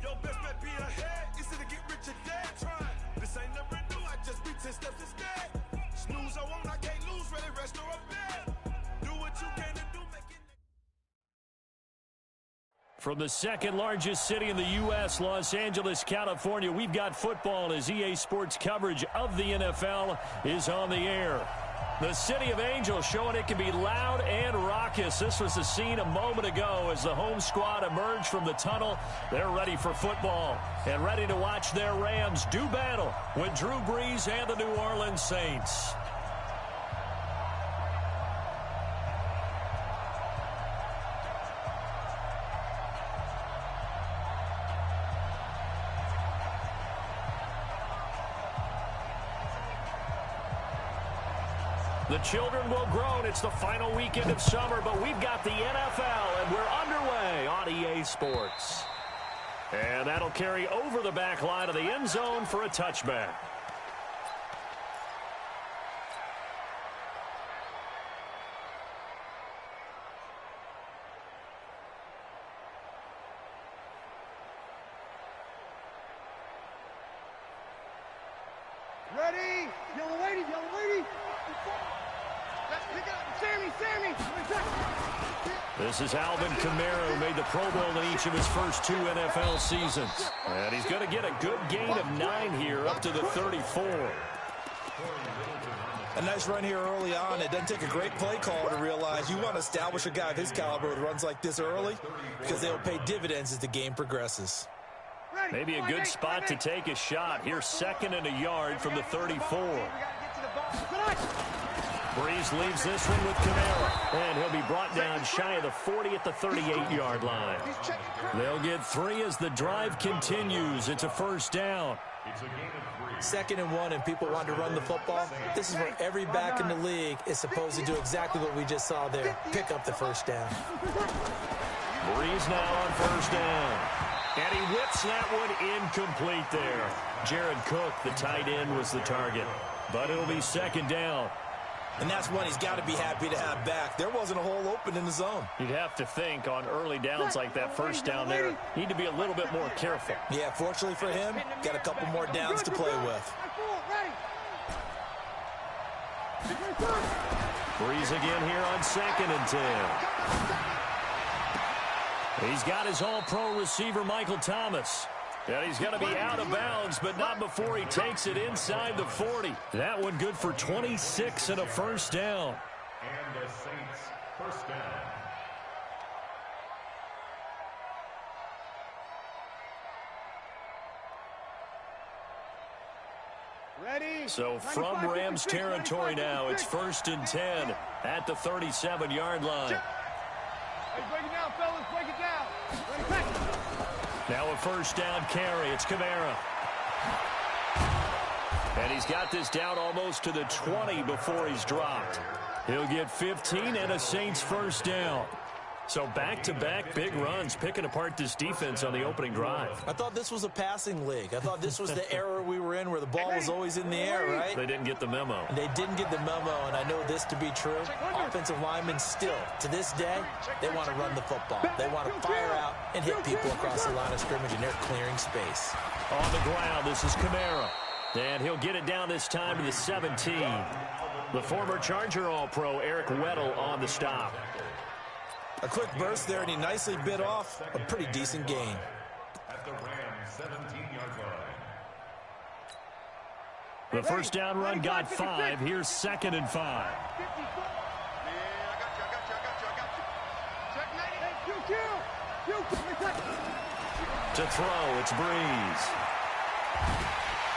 Your best bet be ahead. Easy to get rich or dead. Try. This ain't never new. I just be 10 steps instead. Snooze, I won't. I can't lose. Ready, rest, or up there. Do what you can to do. Make it. From the second largest city in the U.S., Los Angeles, California, we've got football as EA Sports coverage of the NFL is on the air. The City of Angels showing it can be loud and raucous. This was the scene a moment ago as the home squad emerged from the tunnel. They're ready for football and ready to watch their Rams do battle with Drew Brees and the New Orleans Saints. The children will groan. It's the final weekend of summer, but we've got the NFL, and we're underway on EA Sports. And that'll carry over the back line of the end zone for a touchback. Ready? Yellow lady, yellow lady. Sammy. This is Alvin Kamara, who made the Pro Bowl in each of his first 2 NFL seasons. And he's going to get a good gain of 9 here, up to the 34. A nice run here early on. It doesn't take a great play call to realize you want to establish a guy of his caliber who runs like this early because they'll pay dividends as the game progresses. Maybe a good spot to take a shot. Here's 2nd and a yard from the 34. Brees leaves this one with Kamara, and he'll be brought down shy of the 40 at the 38-yard line. They'll get 3 as the drive continues. It's a first down. 2nd and 1, and people want to run the football. This is where every back in the league is supposed to do exactly what we just saw there, pick up the first down. Brees now on first down. And he whips that one incomplete there. Jared Cook, the tight end, was the target. But it'll be 2nd down. And that's one he's got to be happy to have back. There wasn't a hole open in the zone. You'd have to think on early downs like that first down there, need to be a little bit more careful. Yeah, fortunately for him, got a couple more downs to play with. Brees again here on 2nd and 10. He's got his all-pro receiver, Michael Thomas. And he's going to be out of bounds, but not before he takes it inside the 40. That one good for 26 and a first down. And the Saints first down. Ready? So from Rams territory now, it's 1st and 10 at the 37-yard line. Hey, break it down, fellas. Break it down. Ready, now a first down carry. It's Kamara. And he's got this down almost to the 20 before he's dropped. He'll get 15 and a Saints first down. So back-to-back big runs, picking apart this defense on the opening drive. I thought this was a passing league. I thought this was the era we were in where the ball was always in the air, right? They didn't get the memo. And they didn't get the memo, and I know this to be true. Offensive linemen still, to this day, they want to run the football. They want to fire out and hit people across the line of scrimmage, and they're clearing space. On the ground, this is Kamara. And he'll get it down this time to the 17. The former Charger All-Pro Eric Weddle on the stop. A quick burst there, and he nicely bit off a pretty decent gain. At the Rams 17-yard line. The first down run got 5. Here's 2nd and 5. To throw, it's Brees.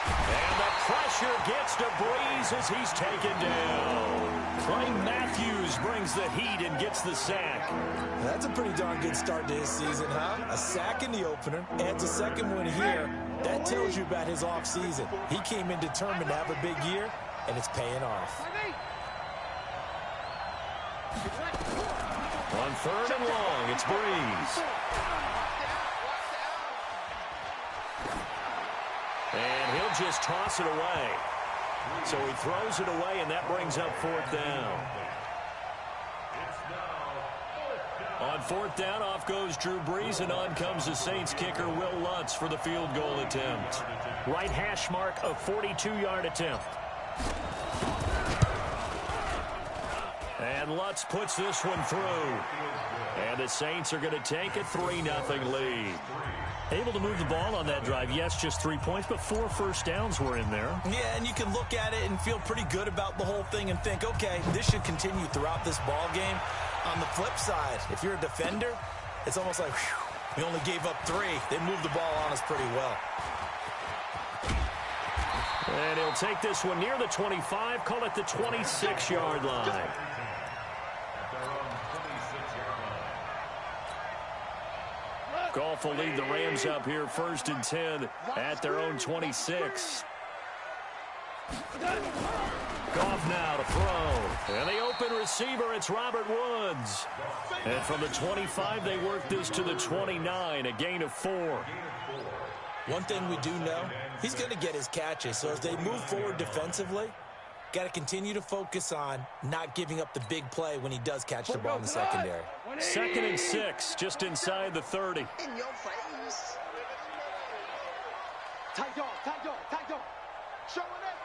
And the pressure gets to Brees as he's taken down. Clay Matthews brings the heat and gets the sack. That's a pretty darn good start to his season, huh? A sack in the opener, adds a second one here. That tells you about his offseason. He came in determined to have a big year, and it's paying off. On 3rd and long, it's Brees. And he'll just toss it away. So he throws it away, and that brings up 4th down. On fourth down, off goes Drew Brees, and on comes the Saints kicker Will Lutz for the field goal attempt. Right hash mark, a 42-yard attempt. And Lutz puts this one through. And the Saints are going to take a 3-0 lead. Able to move the ball on that drive. Yes, just 3 points, but 4 first downs were in there. Yeah, and you can look at it and feel pretty good about the whole thing and think, okay, this should continue throughout this ball game. On the flip side, if you're a defender, it's almost like, whew, we only gave up 3. They moved the ball on us pretty well. And he'll take this one near the 25, call it the 26-yard line. Goff will lead the Rams up here 1st and 10 at their own 26. Goff now to throw. And the open receiver, it's Robert Woods. And from the 25, they work this to the 29, a gain of 4. One thing we do know, he's going to get his catches. So as they move forward defensively, got to continue to focus on not giving up the big play when he does catch the ball in the secondary. 2nd and 6, just inside the 30. In your face. Tight dog. Showing it.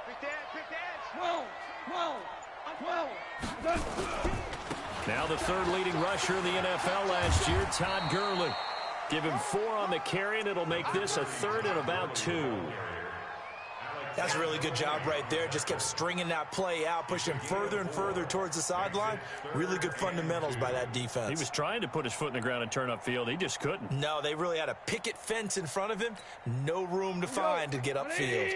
Pick the edge. 12. Now the 3rd leading rusher in the NFL last year, Todd Gurley. Give him 4 on the carry, and it'll make this a 3rd and about 2. That's a really good job right there. Just kept stringing that play out, pushing further and further towards the sideline. Really good fundamentals by that defense. He was trying to put his foot in the ground and turn upfield. He just couldn't. No, they really had a picket fence in front of him. No room to find to get upfield.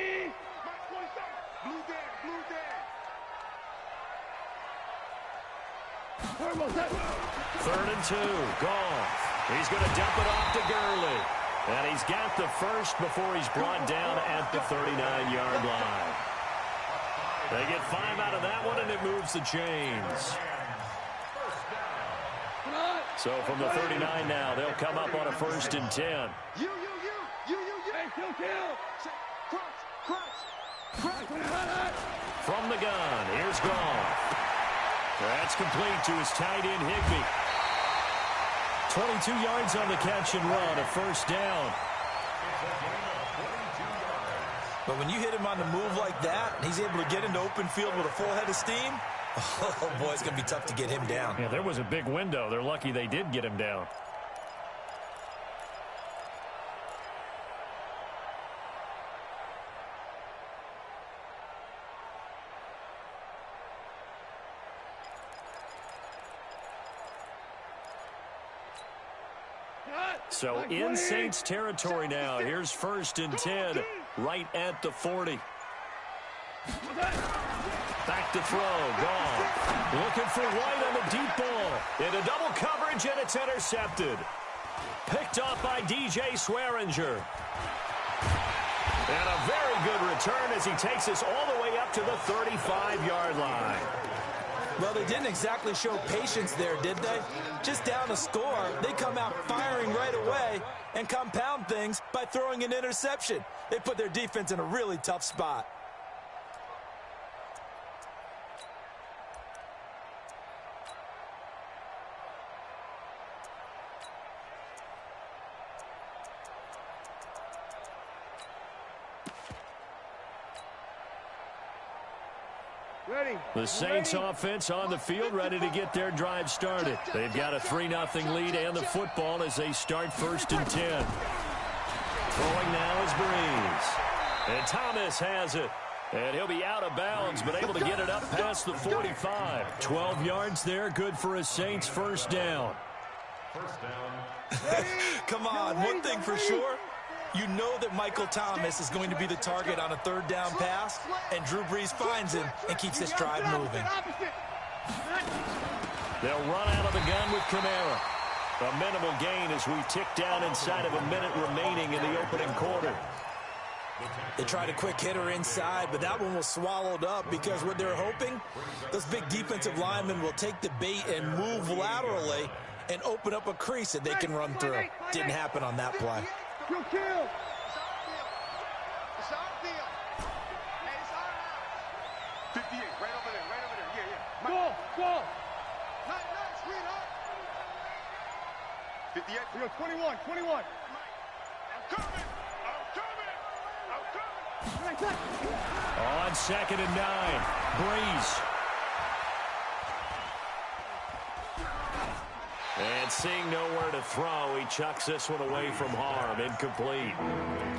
Blue there. 3rd and 2, Goff. He's going to dump it off to Gurley. And he's got the first before he's brought down at the 39-yard line. They get 5 out of that one, and it moves the chains. So from the 39 now, they'll come up on a 1st and 10. You. Cross. From the gun, here's Goff. That's complete to his tight end, Higbee. 22 yards on the catch and run, a 1st down. But when you hit him on the move like that, and he's able to get into open field with a full head of steam, oh boy, it's going to be tough to get him down. Yeah, there was a big window. They're lucky they did get him down. So in Saints territory now. Here's 1st and 10, right at the 40. Back to throw, Goff. Looking for White on the deep ball. Into double coverage, and it's intercepted. Picked off by DJ Swearinger. And a very good return as he takes us all the way up to the 35-yard line. Well, they didn't exactly show patience there, did they? Just down a score, they come out firing right away and compound things by throwing an interception. They put their defense in a really tough spot. The Saints offense on the field, ready to get their drive started. They've got a 3-0 lead and the football as they start 1st and 10. Throwing now is Brees. And Thomas has it. And he'll be out of bounds, but able to get it up past the 45. 12 yards there, good for a Saints 1st down. Come on, one thing for sure. You know that Michael Thomas is going to be the target on a 3rd down pass, and Drew Brees finds him and keeps this drive moving. They'll run out of the gun with Kamara. A minimal gain as we tick down inside of a minute remaining in the opening quarter. They tried a quick hitter inside, but that one was swallowed up because what they're hoping, those big defensive linemen will take the bait and move laterally and open up a crease that they can run through. Didn't happen on that play. Kill. It's our deal. Hey, it's our house. 58, right over there. Yeah. Go. Nice, sweetheart. 58. We go 21, 21. I'm coming. On 2nd and 9. Breeze. And seeing nowhere to throw, he chucks this one away from harm. Incomplete.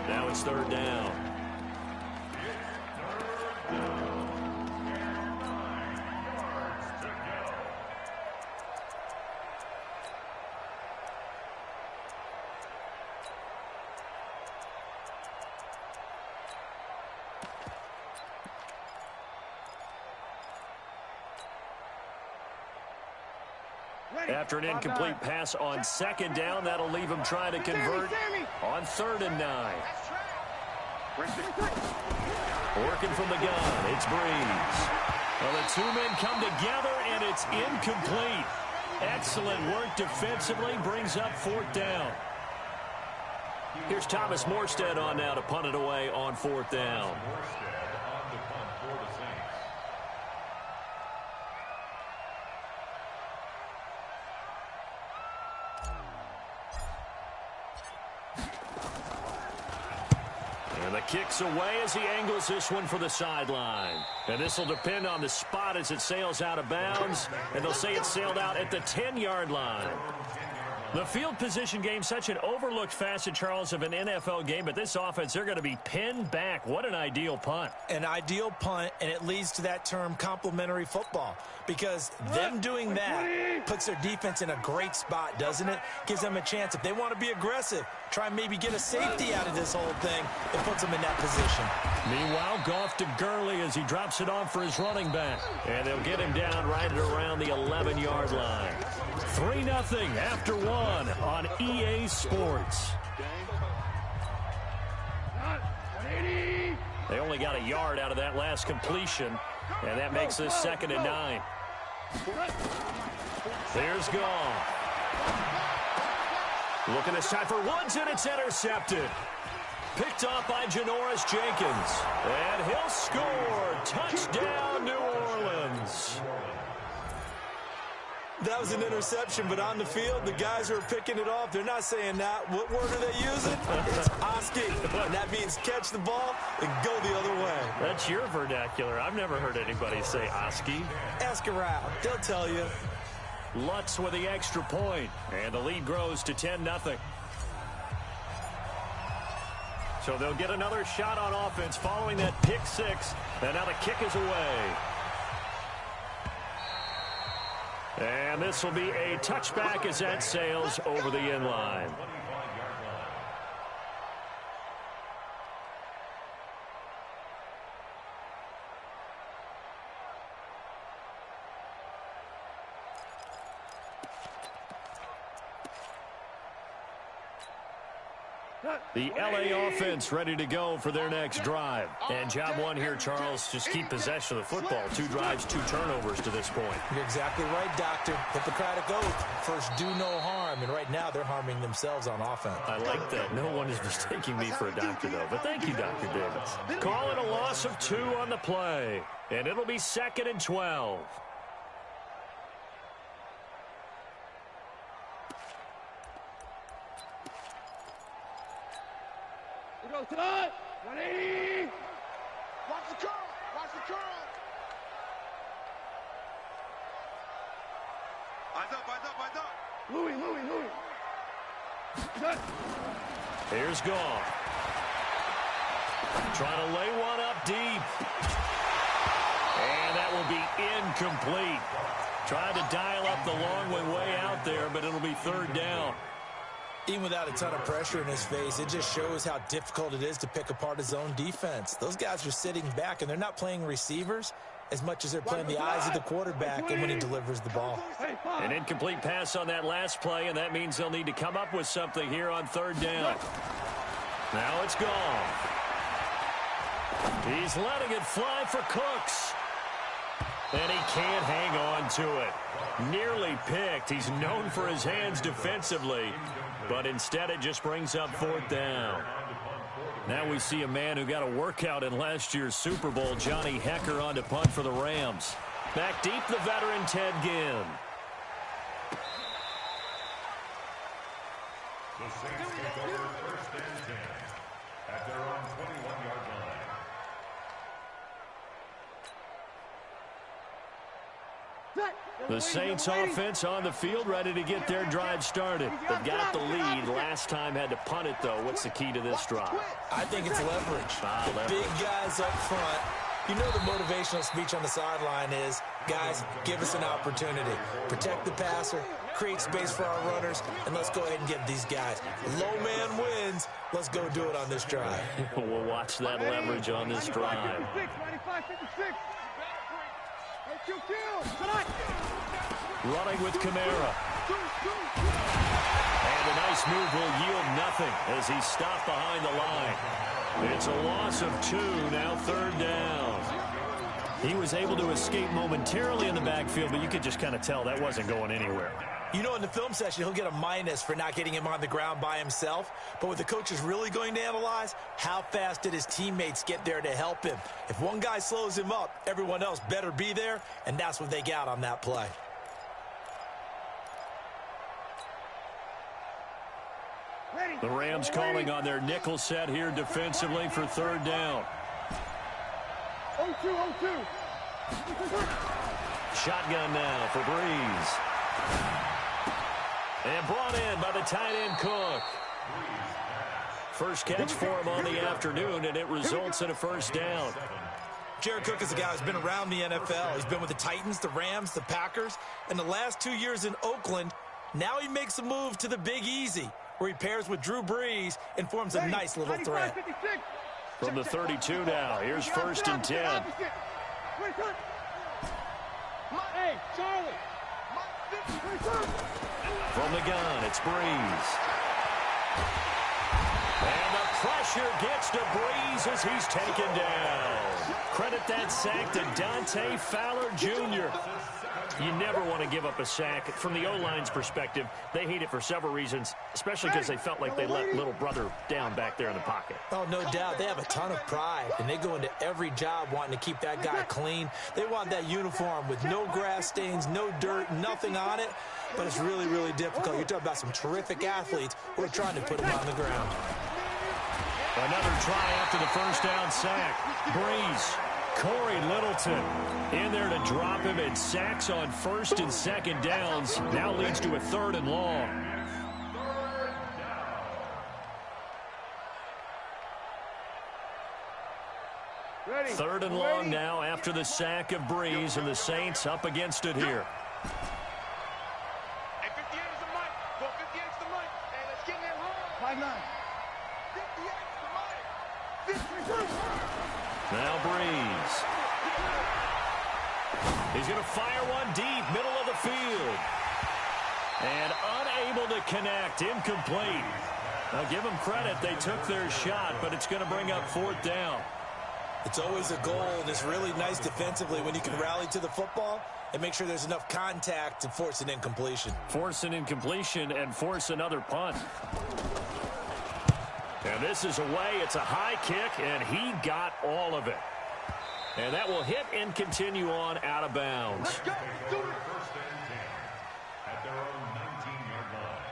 Now it's 3rd down. After an incomplete pass on 2nd down, that'll leave him trying to convert on 3rd and 9. Working from the gun, it's Breeze. Well, the two men come together, and it's incomplete. Excellent work defensively, brings up 4th down. Here's Thomas Morstead on now to punt it away on 4th down. Kicks away as he angles this one for the sideline. And this will depend on the spot as it sails out of bounds. And they'll say it sailed out at the 10-yard line. The field position game, such an overlooked facet, Charles, of an NFL game. But this offense, they're going to be pinned back. What an ideal punt. An ideal punt, and it leads to that term complementary football. Because them doing that puts their defense in a great spot, doesn't it? Gives them a chance. If they want to be aggressive, try and maybe get a safety out of this whole thing, it puts them in that position. Meanwhile, Goff to Gurley as he drops it off for his running back. And they'll get him down right at around the 11-yard line. 3-0 after 1 on EA Sports. They only got a yard out of that last completion, and that makes this 2nd and 9. There's Goff. Looking this time for Woods, and it's intercepted. Picked off by Janoris Jenkins. And he'll score. Touchdown, New Orleans. That was an interception, but on the field, the guys who are picking it off, they're not saying that. What word are they using? It's Oski. And that means catch the ball and go the other way. That's your vernacular. I've never heard anybody say Oski. Ask around. They'll tell you. Lutz with the extra point, and the lead grows to 10-0. So they'll get another shot on offense following that pick six, and now the kick is away. And this will be a touchback as that sails over the end line. The LA offense ready to go for their next drive. And job one here, Charles, just keep possession of the football. 2 drives, 2 turnovers to this point. You're exactly right, Doctor. Hippocratic oath. First, do no harm. And right now, they're harming themselves on offense. I like that. No one is mistaking me for a doctor, though. But thank you, Dr. Davis. Call it a loss of 2 on the play. And it'll be 2nd and 12. Goes to the 180. Watch the curl. Watch the curl. Eyes up, eyes up, eyes up. Louis. Here's Goff. Trying to lay one up deep. And that will be incomplete. Trying to dial up the long way out there, but it'll be 3rd down. Even without a ton of pressure in his face, it just shows how difficult it is to pick apart his own defense. Those guys are sitting back, and they're not playing receivers as much as they're playing the eyes of the quarterback and when he delivers the ball. An incomplete pass on that last play, and that means they'll need to come up with something here on 3rd down. Now it's gone. He's letting it fly for Cooks. And he can't hang on to it. Nearly picked. He's known for his hands defensively. But instead it just brings up 4th down. Now we see a man who got a workout in last year's Super Bowl, Johnny Hecker, on to punt for the Rams. Back deep, the veteran Ted Ginn. The Saints take over 1st and 10 at their own 21-yard line. The Saints offense on the field, ready to get their drive started. They've got the lead. Last time had to punt it, though. What's the key to this drive? I think it's leverage. Leverage. Big guys up front. You know the motivational speech on the sideline is, guys, give us an opportunity. Protect the passer, create space for our runners, and let's go ahead and give these guys. Low man wins. Let's go do it on this drive. We'll watch that leverage on this drive. 95-56. Running with Kamara. And a nice move will yield nothing as he's stopped behind the line. It's a loss of 2, now 3rd down. He was able to escape momentarily in the backfield, but you could just kind of tell that wasn't going anywhere. You know, in the film session, he'll get a minus for not getting him on the ground by himself. But what the coach is really going to analyze, how fast did his teammates get there to help him? If one guy slows him up, everyone else better be there, and that's what they got on that play. The Rams calling on their nickel set here defensively for 3rd down. 0-2. Shotgun now for Breeze. And brought in by the tight end Cook. First catch for him on the afternoon, and it results in a 1st down. Jared Cook is a guy who's been around the NFL. He's been with the Titans, the Rams, the Packers, and the last 2 years in Oakland. Now he makes a move to the Big Easy, where he pairs with Drew Brees and forms a nice little threat. From the 32 now, here's 1st and 10. Hey, Charlie. From the gun, it's Breeze. And the pressure gets to Breeze as he's taken down. Credit that sack to Dante Fowler Jr. You never want to give up a sack. From the O-line's perspective, they hate it for several reasons, especially because they felt like they let little brother down back there in the pocket. Oh, no doubt. They have a ton of pride, and they go into every job wanting to keep that guy clean. They want that uniform with no grass stains, no dirt, nothing on it, but it's really, really difficult. You're talking about some terrific athletes who are trying to put him on the ground. Another try after the 1st down sack. Breeze. Corey Littleton in there to drop him, and sacks on 1st and 2nd downs now leads to a 3rd and long. Ready. 3rd and long now after the sack of Breeze, and the Saints up against it here. Hey, 58 is the mic. Go 58 is the mic. Hey, let's get that hard. 5-9. 58 is the mic. 53. Now Breeze. He's going to fire one deep, middle of the field. And unable to connect, incomplete. Now give them credit, they took their shot, but it's going to bring up 4th down. It's always a goal, and it's really nice defensively when you can rally to the football and make sure there's enough contact to force an incompletion. Force an incompletion and force another punt. And this is away. It's a high kick, and he got all of it. And that will hit and continue on out of bounds. Let's go. Do it. 1st and 10 at their own 19-yard line.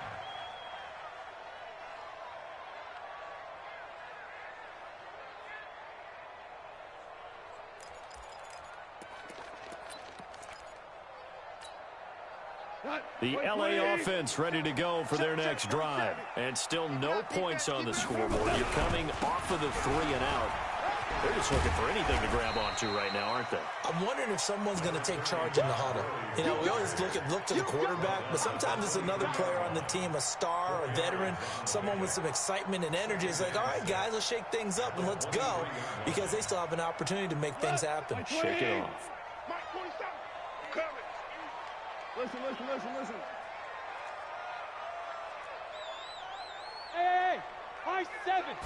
The LA offense ready to go for their next drive. And still no points on the scoreboard. You're coming off of the 3 and out. They're just looking for anything to grab onto right now, aren't they? I'm wondering if someone's going to take charge in the huddle. You know, we always look to the quarterback, but sometimes it's another player on the team, a star, a veteran, someone with some excitement and energy. It's like, all right, guys, let's shake things up and let's go, because they still have an opportunity to make things happen. Shake it off. Mike 27. Courage. Listen. Hey, high 7.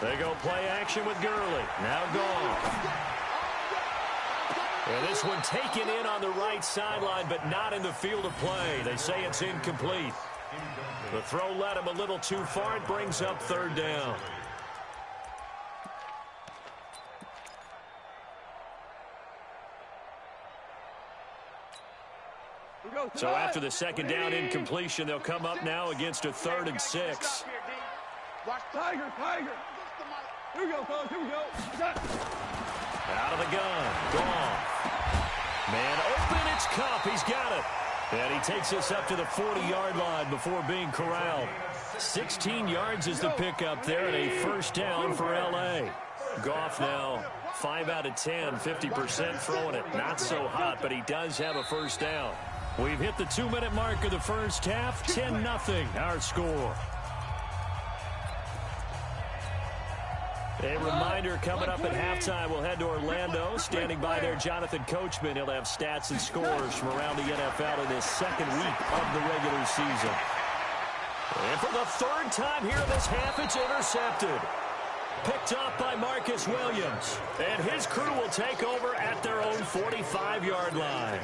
They go play action with Gurley. Now gone. And this one taken in on the right sideline, but not in the field of play. They say it's incomplete. The throw led him a little too far. It brings up 3rd down. We go. So after the second down incompletion, they'll come up now against a 3rd and 6. Tiger. Here we go, fellas. Here we go. Out of the gun. Goff. Man open. It's Cup. He's got it. And he takes us up to the 40-yard line before being corralled. 16 yards is the pickup there and a first down for L.A. Goff now 5 out of 10, 50% throwing it. Not so hot, but he does have a first down. We've hit the 2-minute mark of the first half. 10-0 our score. A reminder, coming up at halftime, we'll head to Orlando. Standing by there, Jonathan Coachman. He'll have stats and scores from around the NFL in his second week of the regular season. And for the 3rd time here in this half, it's intercepted. Picked up by Marcus Williams. And his crew will take over at their own 45-yard line.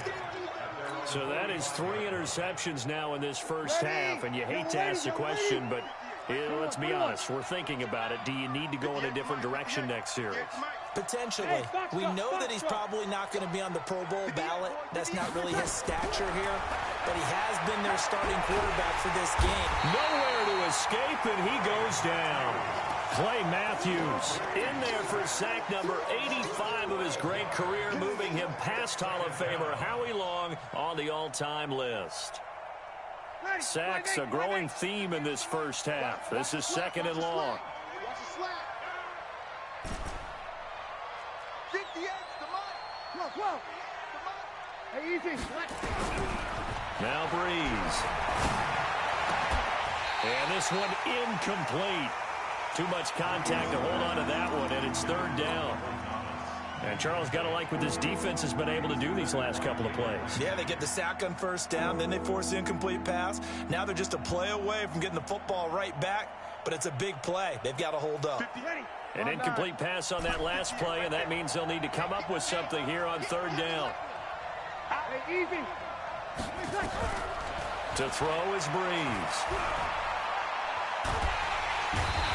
So that is 3 interceptions now in this first half. And you hate to ask the question, but let's be honest, we're thinking about it. Do you need to go in a different direction next series? Potentially. We know that he's probably not going to be on the Pro Bowl ballot. That's not really his stature here. But he has been their starting quarterback for this game. Nowhere to escape, and he goes down. Clay Matthews in there for sack number 85 of his great career, moving him past Hall of Famer Howie Long on the all-time list. Sacks, a growing theme in this first half. This is 2nd and long. Hey, easy. Now Breeze. And this one incomplete. Too much contact to hold on to that one, and it's 3rd down. And Charles, got to like what this defense has been able to do these last couple of plays. Yeah, they get the sack on first down, then they force the incomplete pass. Now they're just a play away from getting the football right back, but it's a big play. They've got to hold up. An incomplete pass on that last play, and that means they'll need to come up with something here on 3rd down. Hey, easy. To throw is Breeze.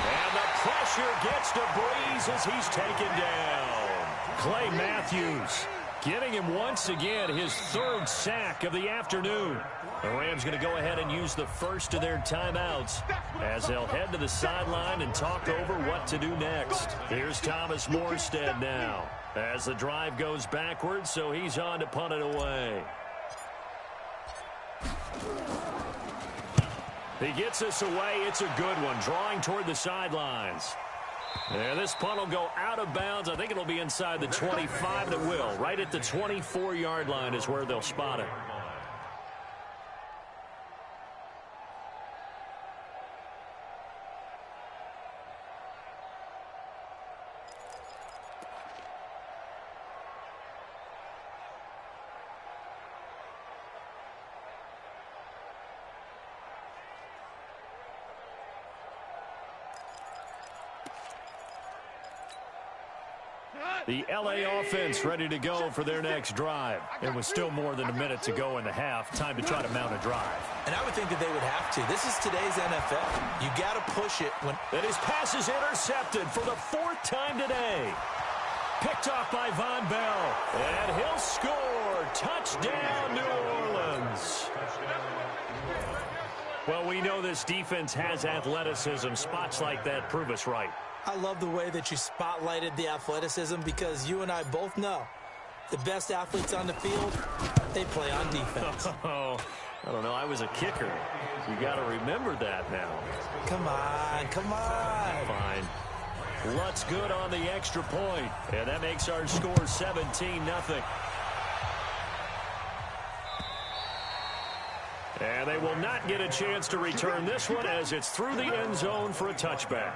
And the pressure gets to Breeze as he's taken down. Clay Matthews getting him once again his 3rd sack of the afternoon. The Rams going to go ahead and use the first of their timeouts as they'll head to the sideline and talk over what to do next. Here's Thomas Morstead now as the drive goes backwards, so he's on to punt it away. He gets us away. It's a good one, drawing toward the sidelines. And this punt will go out of bounds. I think it'll be inside the 25. It will. Right at the 24-yard line is where they'll spot it. The L.A. offense ready to go for their next drive. It was still more than a minute to go in the half. Time to try to mount a drive. And I would think that they would have to. This is today's NFL. You got to push it when... And his pass is intercepted for the 4th time today. Picked off by Von Bell. And he'll score. Touchdown, New Orleans. Well, we know this defense has athleticism. Spots like that prove us right. I love the way that you spotlighted the athleticism because you and I both know the best athletes on the field, they play on defense. Oh, I don't know. I was a kicker. You got to remember that now. Come on, come on. Fine. Lutz good on the extra point. And that makes our score 17-0. And they will not get a chance to return this one as it's through the end zone for a touchback.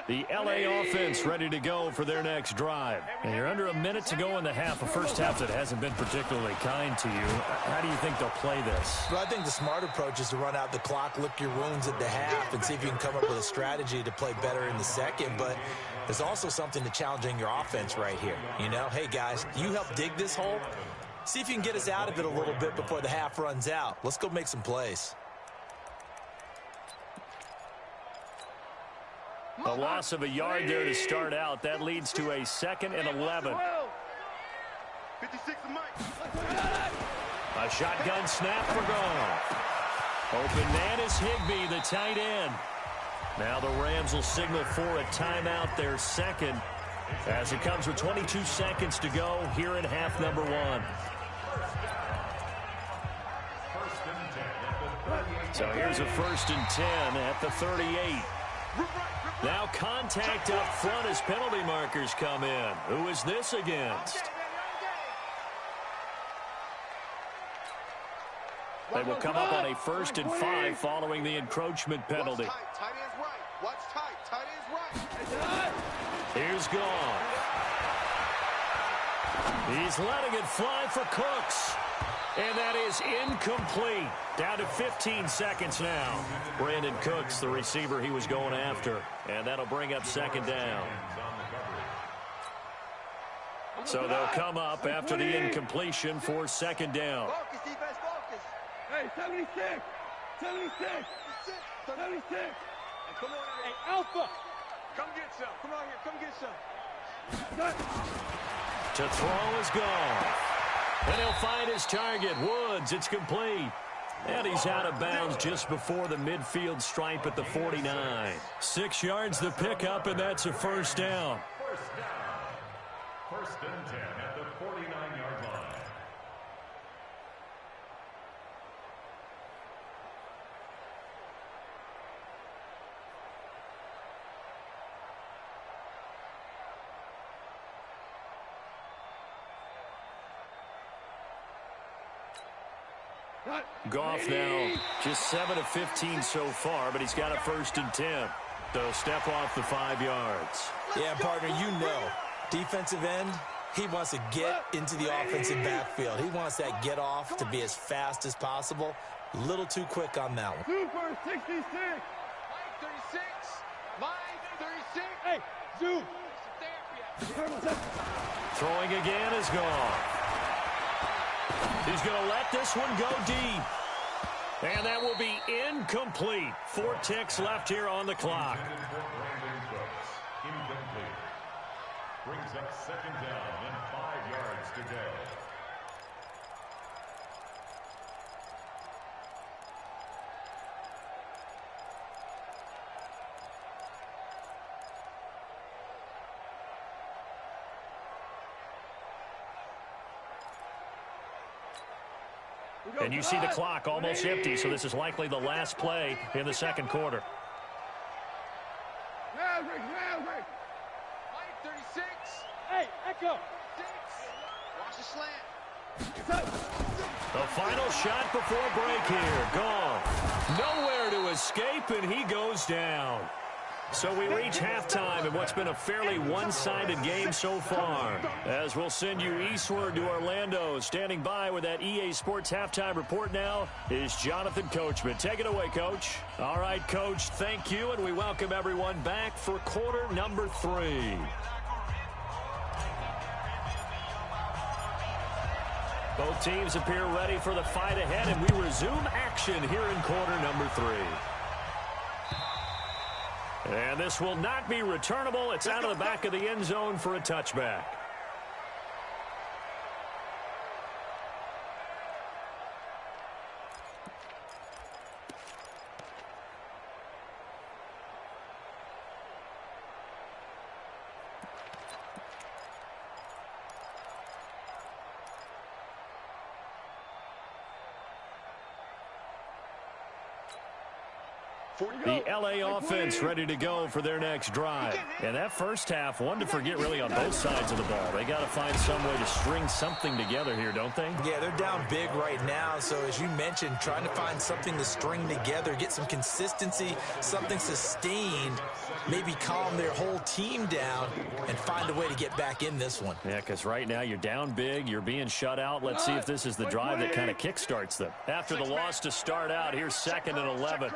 The L.A. offense ready to go for their next drive. And you're under a minute to go in the half, a first half that hasn't been particularly kind to you. How do you think they'll play this? Well, I think the smart approach is to run out the clock, lick your wounds at the half, and see if you can come up with a strategy to play better in the second. But there's also something to challenging your offense right here. You know, hey, guys, you help dig this hole. See if you can get us out of it a little bit before the half runs out. Let's go make some plays. A A loss of a yard there to start out. That leads to a 2nd and 11. 56 to Mike. A shotgun snap for Goff. Open man is Higbee, the tight end. Now the Rams will signal for a timeout, their 2nd, as it comes with 22 seconds to go here in half number 1. So here's a 1st and 10 at the 38. Now contact up front as penalty markers come in. Who is this against? They will come up on a 1st and 5 following the encroachment penalty. Tight end's right. Watch tight. Tight end's right. Here's Goff. He's letting it fly for Cooks. And that is incomplete. Down to 15 seconds now. Brandon Cooks, the receiver he was going after. And that'll bring up 2nd down. So they'll come up after the incompletion for 2nd down. Focus, defense, focus. Hey, 76. 76. 76. Hey, come on out here. Hey, Alpha. Come get some. Come on here. Come get some. To throw is Goff. And he'll find his target, Woods. It's complete. And he's out of bounds just before the midfield stripe at the 49. 6 yards the pickup, and that's a 1st down. 1st and 10 at the 49-yard line. Goff now just 7 of 15 so far, but he's got a 1st and 10. So step off the 5 yards. Yeah, partner, you know, defensive end, he wants to get into the offensive backfield. He wants that get off to be as fast as possible. A little too quick on that one. Super 66. Mike 36. Mike 36. Hey, Zoom. Throwing again is Goff. He's going to let this one go deep. And that will be incomplete. 4 ticks left here on the clock. Incomplete. Brings up 2nd down and 5 yards to go. And you see the clock almost empty, so this is likely the last play in the 2nd quarter. Maverick, Maverick. Mike 36. Hey, Echo. 6. Watch the slant. The final shot before break here. Gone. Nowhere to escape, and he goes down. So we reach halftime in what's been a fairly one-sided game so far. As we'll send you eastward to Orlando. Standing by with that EA Sports halftime report now is Jonathan Coachman. Take it away, Coach. All right, Coach, thank you, and we welcome everyone back for quarter number 3. Both teams appear ready for the fight ahead, and we resume action here in quarter number 3. And this will not be returnable. It's out of the back of the end zone for a touchback. The LA offense ready to go for their next drive. And that first half, one to forget really on both sides of the ball. They got to find some way to string something together here, don't they? Yeah, they're down big right now. So as you mentioned, trying to find something to string together, get some consistency, something sustained, maybe calm their whole team down and find a way to get back in this one. Yeah, because right now you're down big, you're being shut out. Let's see if this is the drive that kind of kickstarts them. After the loss to start out, here's 2nd and 11.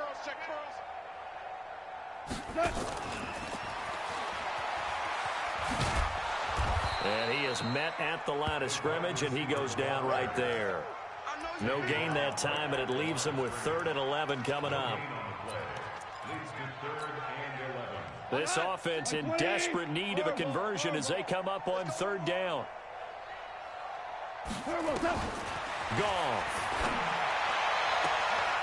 And he is met at the line of scrimmage, and he goes down right there. No gain that time, and it leaves him with 3rd and 11 coming up. Leads to 3rd and 11. This offense in desperate need of a conversion as they come up on third down. Goff.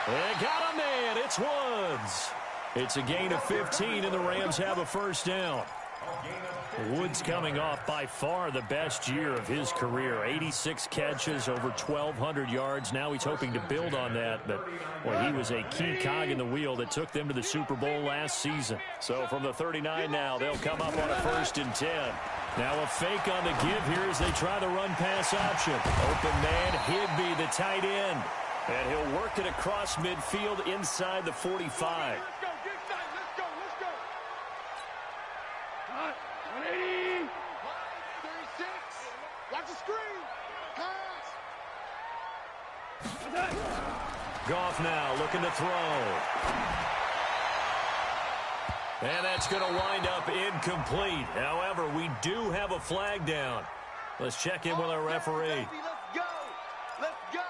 And got a man. It's Woods. It's a gain of 15, and the Rams have a first down. Woods coming off by far the best year of his career. 86 catches, over 1,200 yards. Now he's hoping to build on that, but well, he was a key cog in the wheel that took them to the Super Bowl last season. So from the 39 now, they'll come up on a 1st and 10. Now a fake on the give here as they try the run-pass option. Open man, Higby, the tight end. And he'll work it across midfield inside the 45. Watch the screen. Pass. Goff now looking to throw. And that's going to wind up incomplete. However, we do have a flag down. Let's check in with our referee. Let's go. Let's go.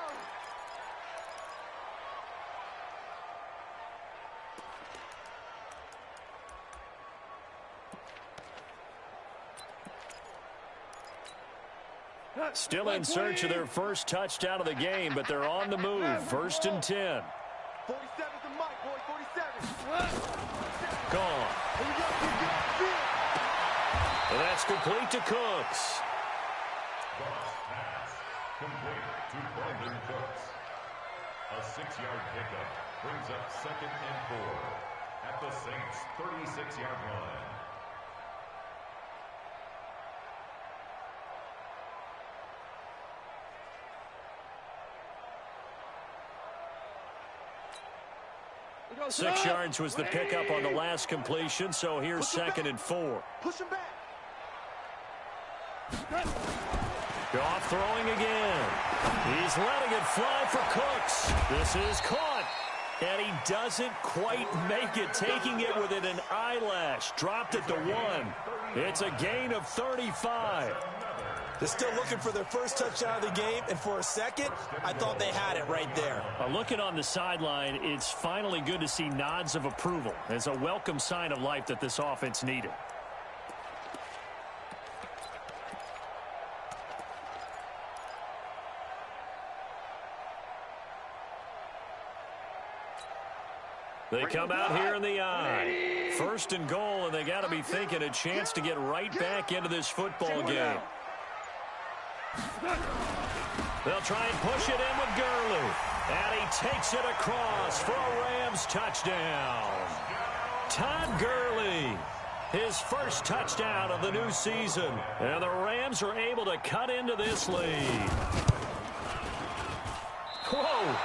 Still in search of their first touchdown of the game, but they're on the move. 1st and 10. 47's the mic, boy. 47. Gone. And that's complete to Cooks. Goff's pass complete to Brandon Cooks. A 6-yard pickup brings up 2nd and 4 at the Saints' 36-yard line. Six yards was the pickup on the last completion, so here's 2nd and 4. Push him back. Goff throwing again. He's letting it fly for Cooks. This is caught. And he doesn't quite make it, taking it within an eyelash. Dropped it to 1. It's a gain of 35. They're still looking for their first touchdown of the game, and for a second, I thought they had it right there. Looking on the sideline, it's finally good to see nods of approval. It's a welcome sign of life that this offense needed. They come out here in the eye. 1st and goal, and they got to be thinking a chance to get right back into this football game. They'll try and push it in with Gurley. And he takes it across for a Rams touchdown. Todd Gurley, his first touchdown of the new season. And the Rams are able to cut into this lead. Whoa!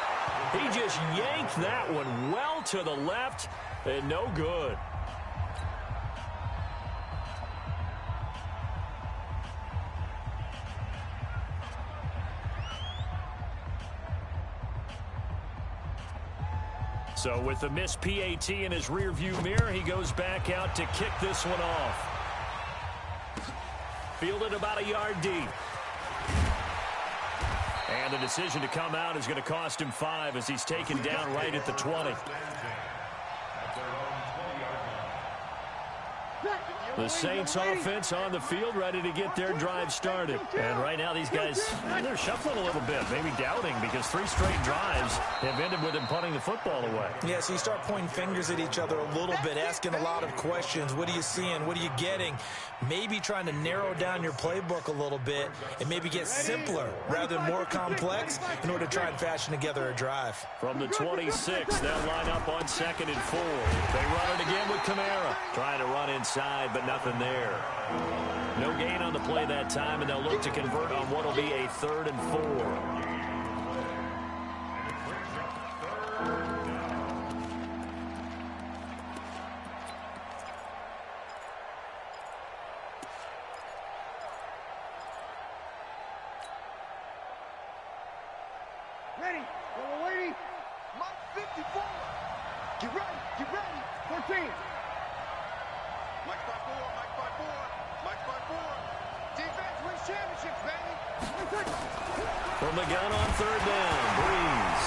He just yanked that one well to the left and no good. So with the missed PAT in his rearview mirror, he goes back out to kick this one off. Fielded about a yard deep. And the decision to come out is going to cost him 5 as he's taken down right at the 20. The Saints offense on the field, ready to get their drive started. And right now these guys, they're shuffling a little bit, maybe doubting, because 3 straight drives have ended with them punting the football away. Yeah, so you start pointing fingers at each other a little bit, asking a lot of questions. What are you seeing? What are you getting? Maybe trying to narrow down your playbook a little bit and maybe get simpler rather than more complex in order to try and fashion together a drive. From the 26, they'll line up on 2nd and 4. They run it again with Kamara. Trying to run inside, but nothing there. No gain on the play that time, and they'll look to convert on what will be a 3rd and 4. Ready. We're waiting. Mike 54. Get ready. Get ready. 14. Mike 54. Mike 54. Mike 54. Defense wins championships, baby. From the gun on 3rd down, Breeze.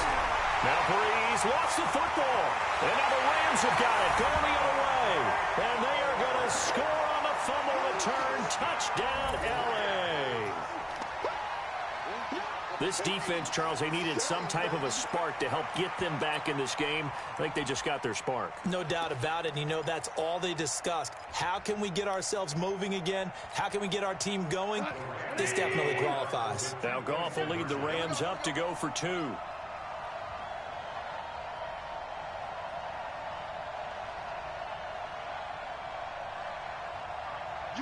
Now Breeze lost the football. And now the Rams have got it, going the other way. And they are going to score on the fumble return. Touchdown, L.A. This defense, Charles, they needed some type of a spark to help get them back in this game. I think they just got their spark. No doubt about it. And you know, that's all they discussed. How can we get ourselves moving again? How can we get our team going? This definitely qualifies. Now Goff will lead the Rams up to go for 2. You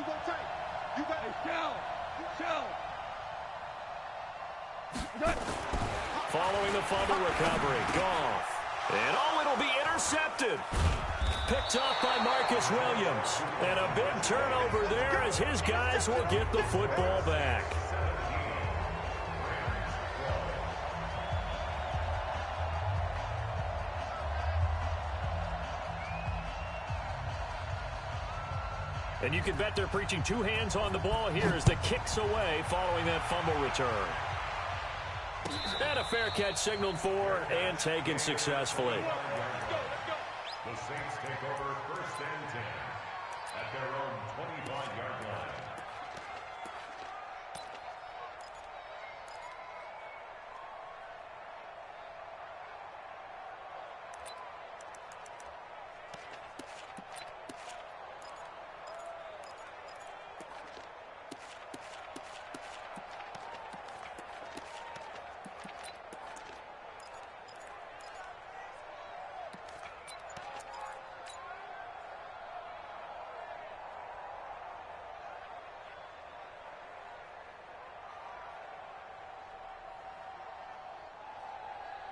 go tight. You got it. Shell. Following the fumble recovery, Goff. And it'll be intercepted. Picked off by Marcus Williams. And a big turnover there as his guys will get the football back. And you can bet they're preaching 2 hands on the ball here as the kick's away following that fumble return. And a fair catch signaled for and taken successfully. The Saints take over 1st and 10 at their own 25-yard line.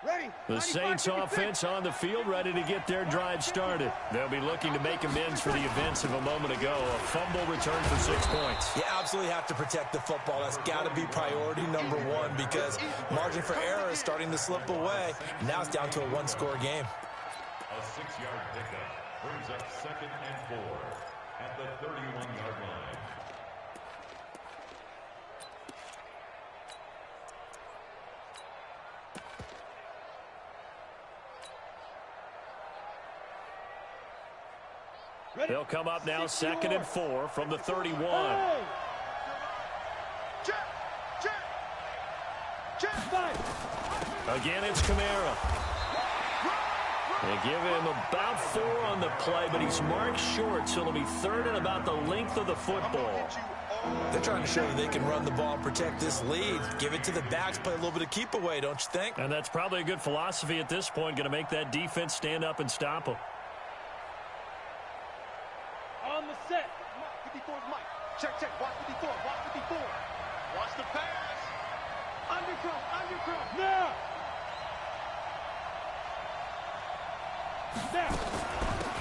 Ready. The Saints offense on the field, ready to get their drive started. They'll be looking to make amends for the events of a moment ago. A fumble return for 6 points. You absolutely have to protect the football. That's got to be priority number 1 because margin for error is starting to slip away. Now it's down to a 1-score game. A 6-yard pickup brings up 2nd and 4 at the 31-yard line. They'll come up now 2nd and 4 from the 31. Again, it's Kamara. They give him about 4 on the play, but he's marked short, so it'll be 3rd and about the length of the football. They're trying to show you they can run the ball and protect this lead. Give it to the backs, play a little bit of keep away, don't you think? And that's probably a good philosophy at this point, going to make that defense stand up and stop them. On the set. 54's Mike. Check. Watch 54. Watch 54. Watch the pass. Undercross. Now.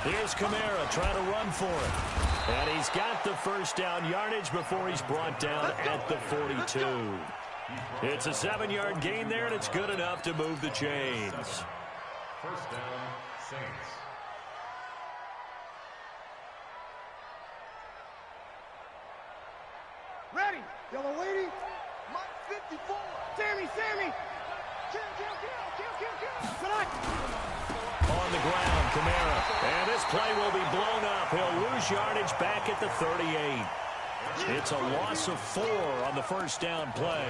Here's Kamara trying to run for it. And he's got the first down yardage before he's brought down at the 42. It's a 7-yard gain there, and it's good enough to move the chains. 1st down, Saints. Ready. Yellow lady. Mike 54. Sammy. Kill. Tonight. On the ground, Kamara. And this play will be blown up. He'll lose yardage back at the 38. It's a loss of 4 on the first down play.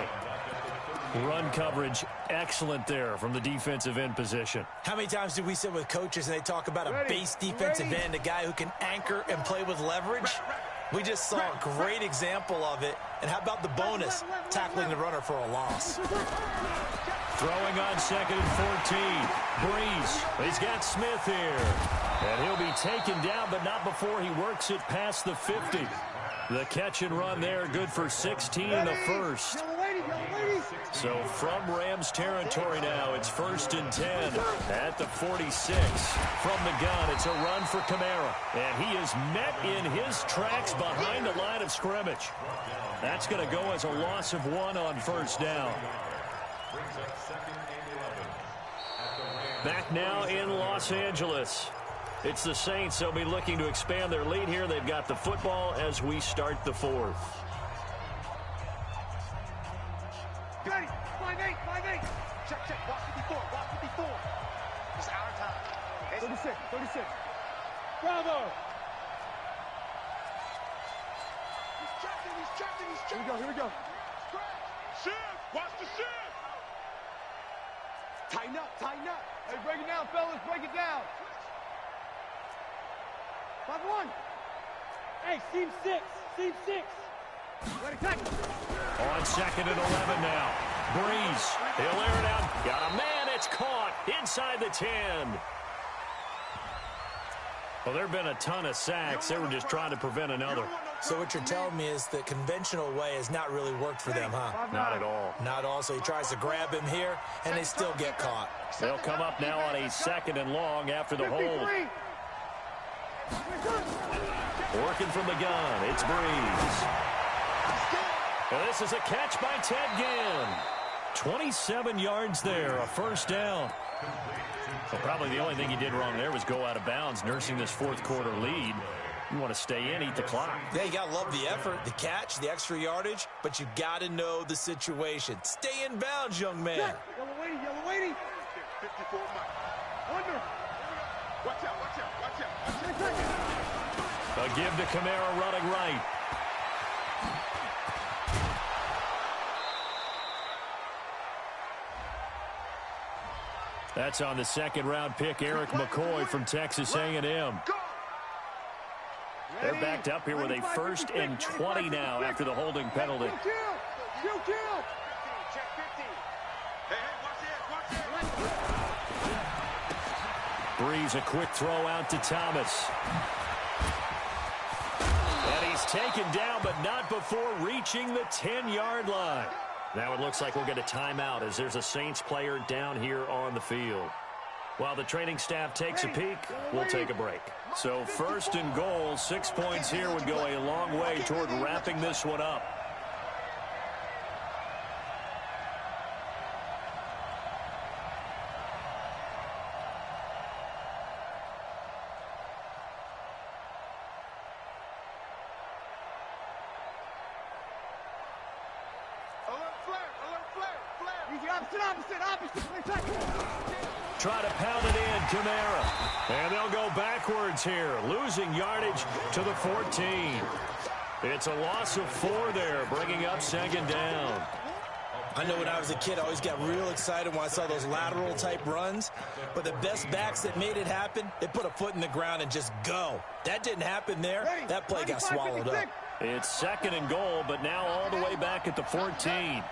Run coverage, excellent there from the defensive end position. How many times do we sit with coaches and they talk about a base defensive end, a guy who can anchor and play with leverage? We just saw a great example of it. And how about the bonus, tackling the runner for a loss? Throwing on 2nd and 14. Breeze. He's got Smith here. And he'll be taken down, but not before he works it past the 50. The catch and run there, good for 16 in the first. So from Rams territory now, it's 1st and 10 at the 46. From the gun, it's a run for Kamara. And he is met in his tracks behind the line of scrimmage. That's going to go as a loss of 1 on first down. Back now in Los Angeles. It's the Saints. They'll be looking to expand their lead here. They've got the football as we start the 4th. Ready. 5-8. Check. Watch 54. It's our time. 36, 36. Bravo! He's checking, he's checking, he's checking. Here we go. Shift! Watch the shift! Tighten up, tighten up. Hey, break it down, fellas, break it down. 5-1. Hey, seam 6, seam 6. Ready, tackle. On 2nd and 11 now. Breeze, he'll air it out. Got a man, it's caught inside the 10. Well, there have been a ton of sacks. They were just trying to prevent another. So what you're telling me is the conventional way has not really worked for them, huh? Not at all. Not all. So he tries to grab him here, and they still get caught. They'll come up now on a 2nd and long after the hold. Working from the gun, it's Breeze. And this is a catch by Ted Ginn. 27 yards there, a first down. Well, probably the only thing he did wrong there was go out of bounds, nursing this fourth quarter lead. You want to stay in, eat the clock. Yeah, you got to love the effort, the catch, the extra yardage, but you got to know the situation. Stay in bounds, young man. Yellow waiting, yellow waiting. 54 Mike. Under. Watch out, watch out, watch out. A give to Kamara running right. That's on the second-round pick, Eric McCoy from Texas A&M. They're backed up here with a 1st and 20 now after the holding penalty. Kill. Check 50. Hey, watch it. Breeze, a quick throw out to Thomas. And he's taken down, but not before reaching the 10-yard line. Now it looks like we'll get a timeout as there's a Saints player down here on the field. While the training staff takes a peek, we'll take a break. So 1st and goal, 6 points here would go a long way toward wrapping this one up. Try to pound it in, Kamara. And they'll go backwards here, losing yardage to the 14. It's a loss of 4 there, bringing up 2nd down. I know when I was a kid, I always got real excited when I saw those lateral-type runs. But the best backs that made it happen, they put a foot in the ground and just go. That didn't happen there. That play got swallowed up. It's 2nd and goal, but now all the way back at the 14.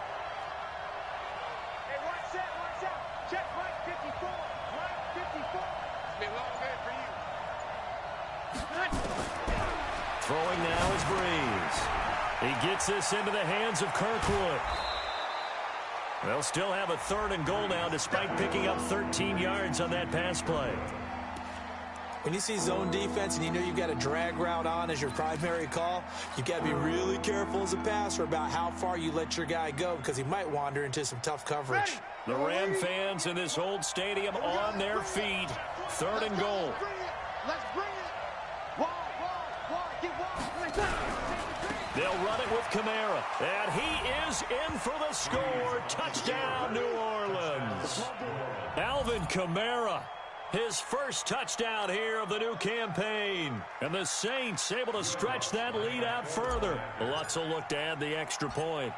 Throwing now is Breeze. He gets this into the hands of Kirkwood. They'll still have a 3rd and goal now despite picking up 13 yards on that pass play. When you see zone defense and you know you've got a drag route on as your primary call, you've got to be really careful as a passer about how far you let your guy go because he might wander into some tough coverage. The Ram fans in this old stadium on their feet. 3rd and goal. Let's bring it. They'll run it with Kamara. And he is in for the score. Touchdown, New Orleans. Alvin Kamara, his first touchdown here of the new campaign. And the Saints able to stretch that lead out further. Lutz will look to add the extra point.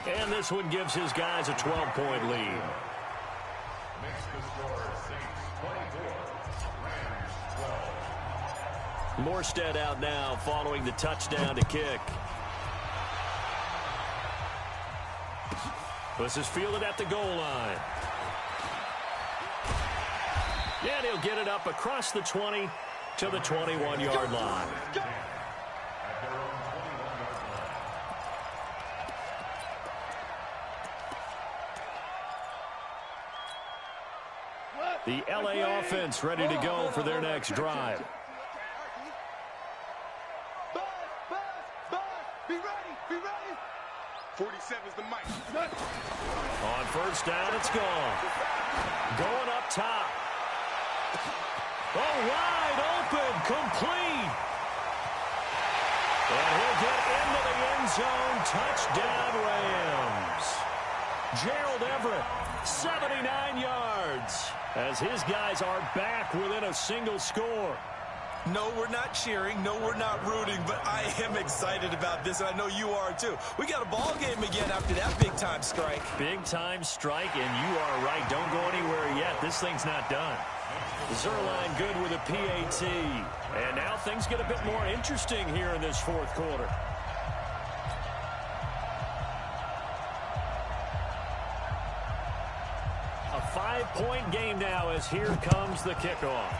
And this one gives his guys a 12-point lead. Makes the score Saints 24, Rams 12. Morstead out now following the touchdown to kick. This is fielded at the goal line. And he'll get it up across the 20 to the 21-yard line. At their own 21-yard line. The LA offense ready to go for their next drive. Be ready. 47's the mic. On first down, it's gone. Going up top. Oh, wide open, complete. And he'll get into the end zone. Touchdown, Rams. Gerald Everett, 79 yards, as his guys are back within a single score. No, we're not cheering. No, we're not rooting, but I am excited about this, and I know you are too. We got a ball game again after that big-time strike. Big-time strike, and you are right. Don't go anywhere yet. This thing's not done. Zerline good with a PAT. And now things get a bit more interesting here in this fourth quarter. A 5-point game now as here comes the kickoff.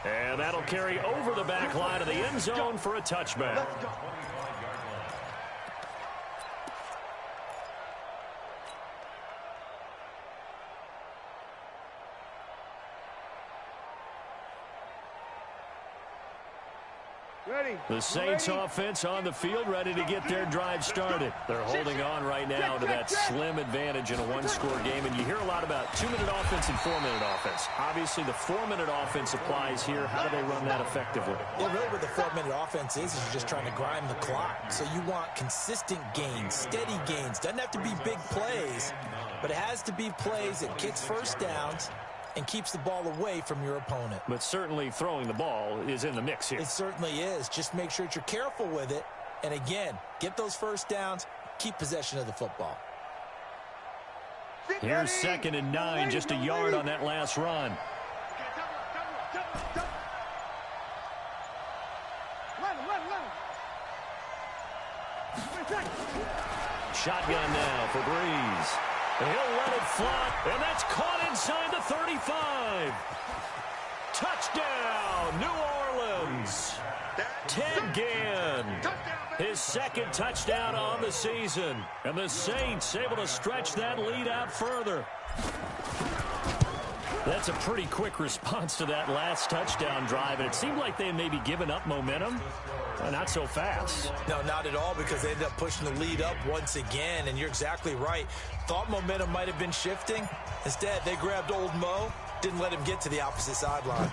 And that'll carry over the back line of the end zone for a touchback. The Saints offense on the field, ready to get their drive started. They're holding on right now to that slim advantage in a one-score game, and you hear a lot about 2-minute offense and 4-minute offense. Obviously, the 4-minute offense applies here. How do they run that effectively? Yeah, really what the 4-minute offense is you're just trying to grind the clock. So you want consistent gains, steady gains. Doesn't have to be big plays, but it has to be plays that gets first downs and keeps the ball away from your opponent. But certainly throwing the ball is in the mix here. It certainly is. Just make sure that you're careful with it. And again, get those first downs, keep possession of the football. Here's 2nd and 9, just a yard on that last run. Shotgun now for Breeze. And he'll let it fly, and that's caught inside the 35. Touchdown, New Orleans. Ted Ginn, his 2nd touchdown on the season. And the Saints able to stretch that lead out further. That's a pretty quick response to that last touchdown drive, and it seemed like they had maybe given up momentum. Not so fast. No, not at all, because they ended up pushing the lead up once again, and you're exactly right. Thought momentum might have been shifting. Instead, they grabbed old Mo, didn't let him get to the opposite sideline.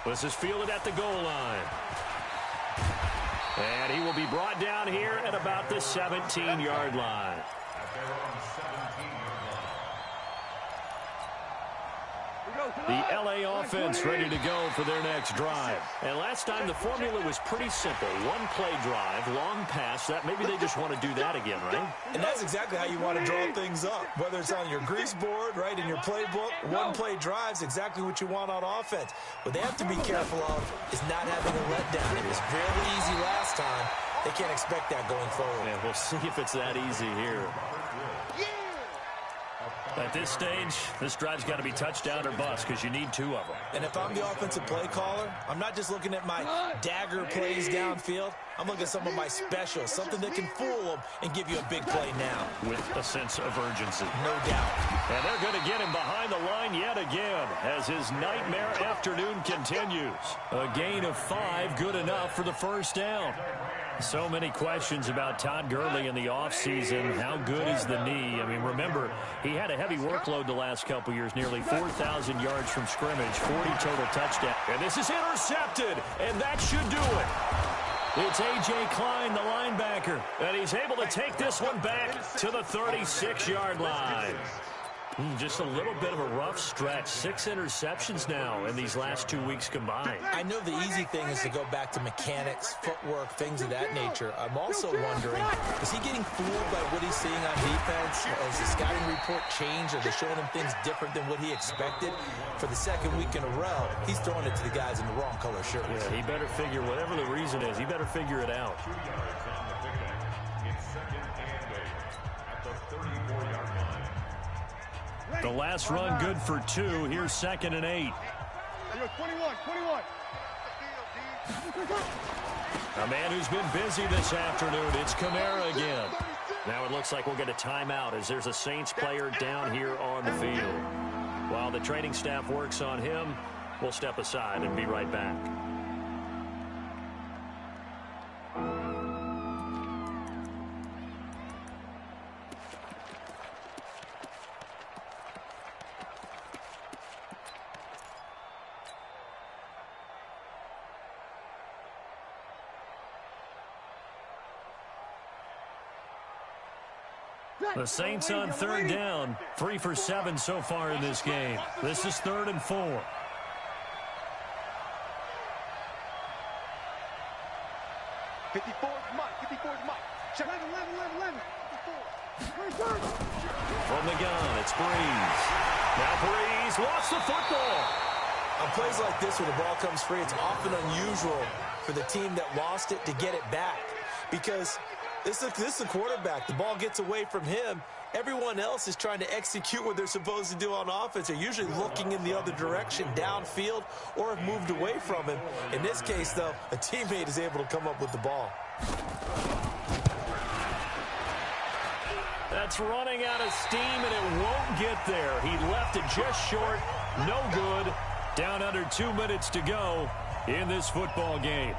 This is fielded at the goal line. And he will be brought down here at about the 17-yard line. The LA offense ready to go for their next drive. And last time the formula was pretty simple. One-play drive, long pass. That maybe they just want to do that again, right? And that's exactly how you want to draw things up. Whether it's on your grease board, right, in your playbook, one-play drive's exactly what you want on offense. What they have to be careful of is not having a letdown. It was very easy last time. They can't expect that going forward. Yeah, we'll see if it's that easy here. At this stage, this drive's got to be touchdown or bust because you need 2 of them. And if I'm the offensive play caller, I'm not just looking at my dagger plays downfield. I'm looking at some of my specials, something that can fool them and give you a big play now. With a sense of urgency. No doubt. And they're going to get him behind the line yet again as his nightmare afternoon continues. A gain of 5, good enough for the first down. So many questions about Todd Gurley in the offseason. How good is the knee? I mean, remember, he had a heavy workload the last couple years, nearly 4,000 yards from scrimmage, 40 total touchdowns. And this is intercepted, and that should do it. It's A.J. Klein, the linebacker, and he's able to take this one back to the 36-yard line. Just a little bit of a rough stretch. 6 interceptions now in these last 2 weeks combined. I know the easy thing is to go back to mechanics, footwork, things of that nature. I'm also wondering, is he getting fooled by what he's seeing on defense? Has the scouting report changed? Are they showing him things different than what he expected? For the 2nd week in a row, he's throwing it to the guys in the wrong color shirts. Yeah, he better figure, whatever the reason is, he better figure it out. 2 yards on the pickup. It's 2nd and 8 at the 34-yard line. The last run good for 2. Here's 2nd and 8. 21. A man who's been busy this afternoon. It's Kamara again. Now it looks like we'll get a timeout as there's a Saints player down here on the field. While the training staff works on him, we'll step aside and be right back. The Saints on third down, 3 for 7 so far in this game. This is 3rd and 4. Check. 11. 54. From the gun, it's Breeze. Now Breeze lost the football. On plays like this where the ball comes free, it's often unusual for the team that lost it to get it back. Because this is the quarterback. The ball gets away from him. Everyone else is trying to execute what they're supposed to do on offense. They're usually looking in the other direction, downfield, or have moved away from him. In this case, though, a teammate is able to come up with the ball. That's running out of steam, and it won't get there. He left it just short. No good. Down under 2 minutes to go in this football game.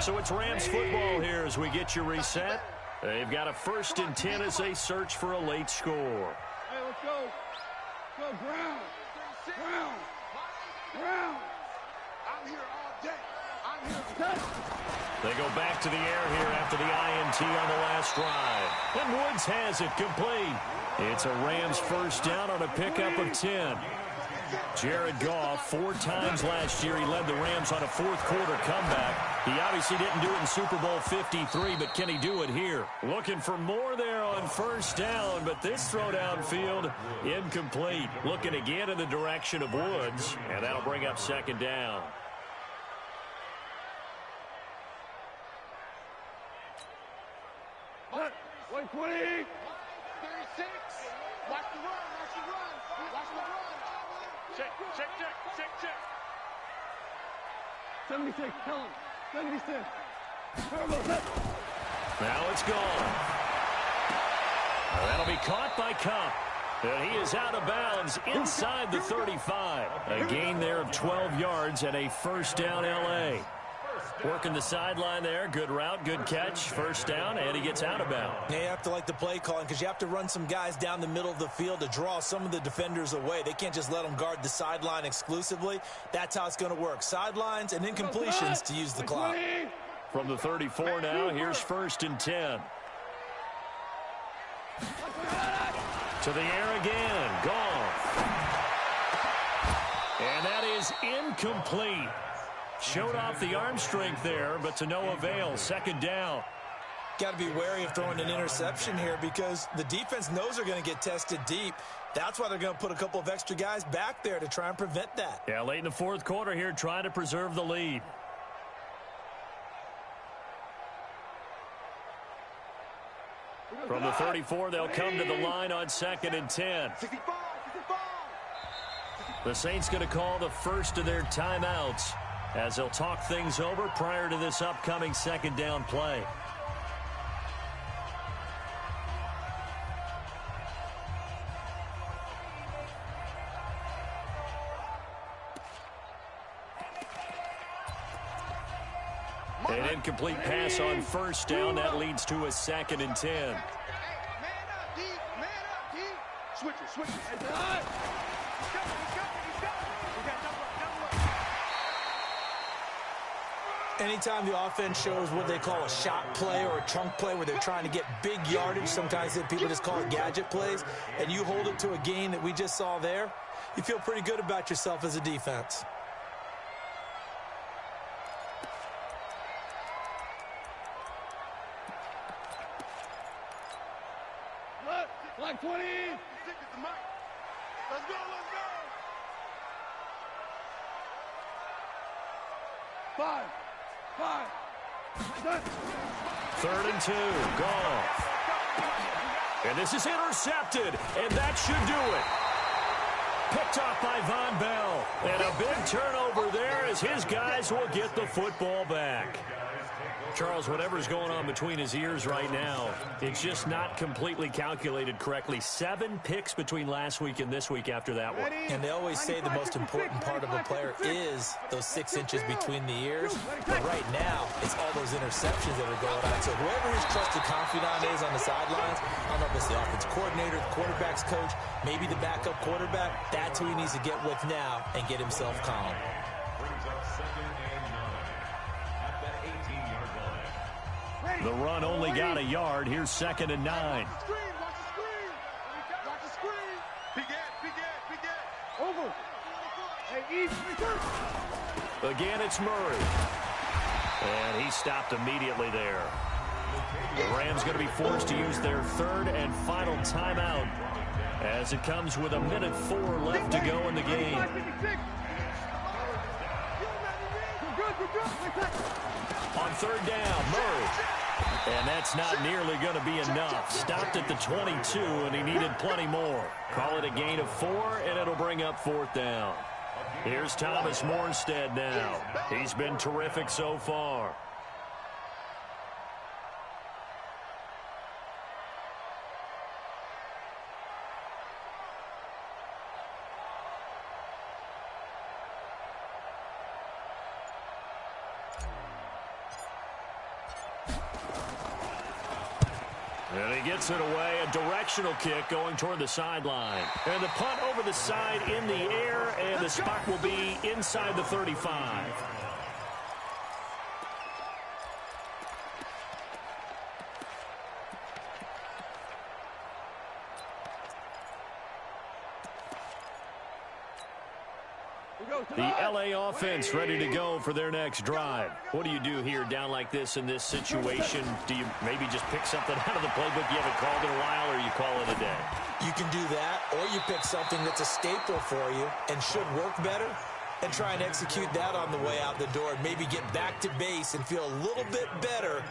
So it's Rams football here as we get you reset. They've got a 1st and 10 as they search for a late score. Hey, let's go. Go, Brown. I'm here all day. I'm here. They go back to the air here after the INT on the last drive. And Woods has it complete. It's a Rams 1st down on a pickup of 10. Jared Goff, 4 times last year, he led the Rams on a 4th quarter comeback. He obviously didn't do it in Super Bowl 53, but can he do it here? Looking for more there on 1st down, but this throw downfield, incomplete. Looking again in the direction of Woods, and that'll bring up 2nd down. What? 120. 36. Watch the run. Check. 76. Tell him. 76. Now it's gone. That'll be caught by Cup. And he is out of bounds inside the 35. A gain there of 12 yards and a 1st down LA. Working the sideline there. Good route, good catch. 1st down, and he gets out of bounds. Yeah, you have to like the play calling because you have to run some guys down the middle of the field to draw some of the defenders away. They can't just let them guard the sideline exclusively. That's how it's going to work. Sidelines and incompletions to use the clock. From the 34 now, here's 1st and 10. To the air again. Gone. And that is incomplete. Showed off the arm strength there, but to no avail. 2nd down. Got to be wary of throwing an interception here because the defense knows they're going to get tested deep. That's why they're going to put a couple of extra guys back there to try and prevent that. Yeah, late in the 4th quarter here, trying to preserve the lead. From the 34, they'll come to the line on 2nd and 10. 65. The Saints going to call the first of their timeouts as they'll talk things over prior to this upcoming 2nd down play. An incomplete pass on 1st down. That leads to a 2nd and 10. Man up, D. Switch it. He's got Anytime the offense shows what they call a shot play or a chunk play where they're trying to get big yardage, sometimes people just call it gadget plays, and you hold it to a gain that we just saw there, you feel pretty good about yourself as a defense. Like 20. Let's go. 5. 3rd and 2. Gone. And this is intercepted, and that should do it. Picked off by Von Bell. And a big turnover there as his guys will get the football back. Charles, whatever's going on between his ears right now, it's just not completely calculated correctly. 7 picks between last week and this week after that one. And they always say the most important part of a player is those 6 inches between the ears. But right now, it's all those interceptions that are going on. So whoever his trusted confidant is on the sidelines, I don't know if it's the offense coordinator, the quarterback's coach, maybe the backup quarterback, that's who he needs to get with now and get himself calm. Brings up 2nd and 9 at the 18-yard line. The run only got a yard. Here's 2nd and 9. Watch the screen. Watch the screen. Begin. Over. Hey, East. Again, it's Murray. And he stopped immediately there. The Rams going to be forced to use their 3rd and final timeout as it comes with 1:04 left to go in the game. On 3rd down, Murray. And that's not nearly going to be enough. Stopped at the 22, and he needed plenty more. Call it a gain of 4, and it'll bring up 4th down. Here's Thomas Morstead now. He's been terrific so far. And he gets it away, a directional kick going toward the sideline. And the punt over the side in the air, and the spot will be inside the 35. The LA offense ready to go for their next drive. What do you do here down like this in this situation? Do you maybe just pick something out of the playbook you haven't called in a while, or you call it a day? You can do that, or you pick something that's a staple for you and should work better and try and execute that on the way out the door and maybe get back to base and feel a little bit better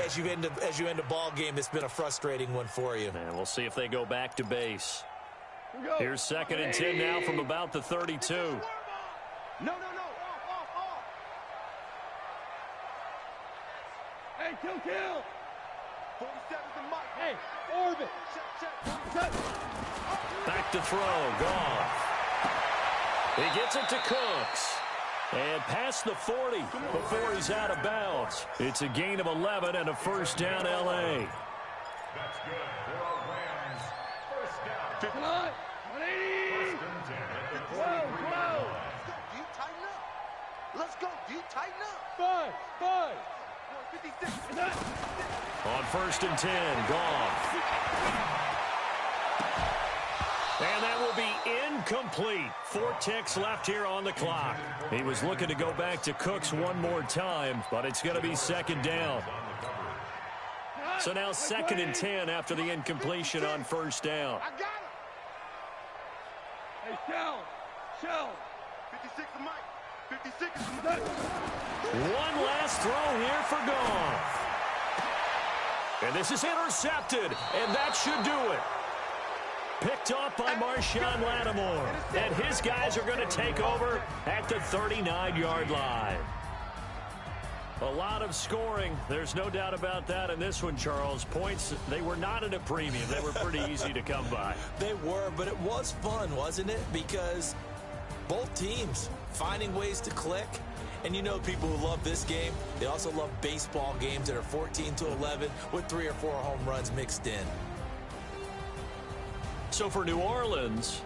as you end a ball game that's been a frustrating one for you. And we'll see if they go back to base. Here's 2nd and 10 now from about the 32. No. Off. Hey, kill. 47's the mic. Hey, orbit. Check. Back to throw. Goff. He gets it to Cooks. And past the 40 before he's out of bounds. It's a gain of 11 and a 1st down, L.A. That's good for our Rams. 1st down. Come on. 180. 1st and 10 at the 43-yard Whoa. line. Let's go. Do you tighten up? 5. 56. On 1st and 10, Goff. And that will be incomplete. 4 ticks left here on the clock. He was looking to go back to Cooks one more time, but it's going to be 2nd down. So now 2nd and 10 after the incompletion on 1st down. I got him. Hey, Shell. 56 the mic. 56 is the mic. One last throw here for Goff. And this is intercepted, and that should do it. Picked off by Marshawn Lattimore. And his guys are going to take over at the 39-yard line. A lot of scoring. There's no doubt about that in this one, Charles. Points, they were not at a premium. They were pretty easy to come by. They were, but it was fun, wasn't it? Because both teams finding ways to click. And you know people who love this game, they also love baseball games that are 14-11 with 3 or 4 home runs mixed in. So for New Orleans,